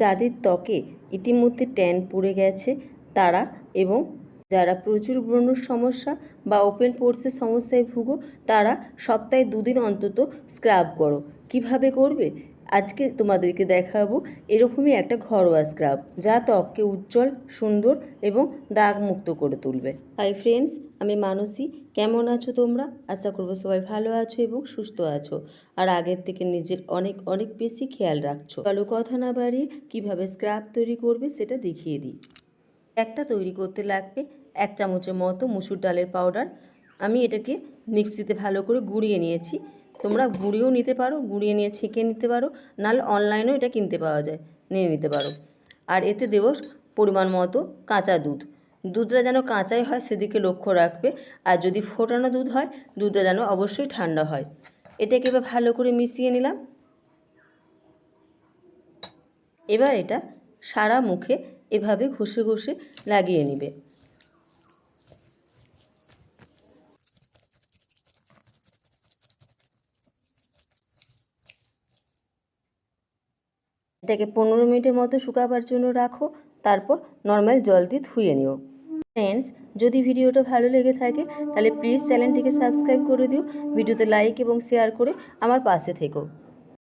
যাদের ত্বকে ইতিমধ্যে ট্যান পড়ে গেছে তারা, এবং যারা প্রচুর ব্রণর সমস্যা বা ওপেন পোর্সের সমস্যায় ভুগো তারা সপ্তাহে 2 দিন অন্তত স্ক্রাব করো। কিভাবে করবে আজকে তোমাদেরকে দেখাবো। এরকমই একটা ঘরোয়া স্ক্রাব যা ত্বককে উজ্জ্বল, সুন্দর এবং দাগমুক্ত করে তুলবে। হাই ফ্রেন্ডস, আমি মানসী। কেমন আছো তোমরা? আশা করবো সবাই ভালো আছো এবং সুস্থ আছো, আর আগের থেকে নিজের অনেক অনেক বেশি খেয়াল রাখছো। চলো কথা না বাড়িয়ে কীভাবে স্ক্রাব তৈরি করবে সেটা দেখিয়ে দিই। একটা তৈরি করতে লাগবে 1 চামচের মতো মুসুর ডালের পাউডার। আমি এটাকে মিক্সিতে ভালো করে গুঁড়িয়ে নিয়েছি। তোমরা গুঁড়িয়েও নিতে পারো, গুঁড়িয়ে নিয়ে ছেঁকে নিতে পারো, নাহলে অনলাইনেও এটা কিনতে পাওয়া যায়, নিয়ে নিতে পারো। আর এতে দেবো পরিমাণ মতো কাঁচা দুধ। দুধটা যেন কাঁচাই হয় সেদিকে লক্ষ্য রাখবে, আর যদি ফোটানো দুধ হয় দুধটা যেন অবশ্যই ঠান্ডা হয়। এটাকে এবার ভালো করে মিশিয়ে নিলাম। এবার এটা সারা মুখে এভাবে ঘষে ঘষে লাগিয়ে নিবে। এটাকে 15 মিনিটের মতো শুকাবার জন্য রাখো, তারপর নর্মাল জল দিয়ে ধুয়ে নিও। ফ্রেন্ডস, যদি ভিডিওটা ভালো লেগে থাকে তাহলে প্লিজ চ্যানেলটিকে সাবস্ক্রাইব করে দিও, ভিডিওতে লাইক এবং শেয়ার করে আমার পাশে থেকো।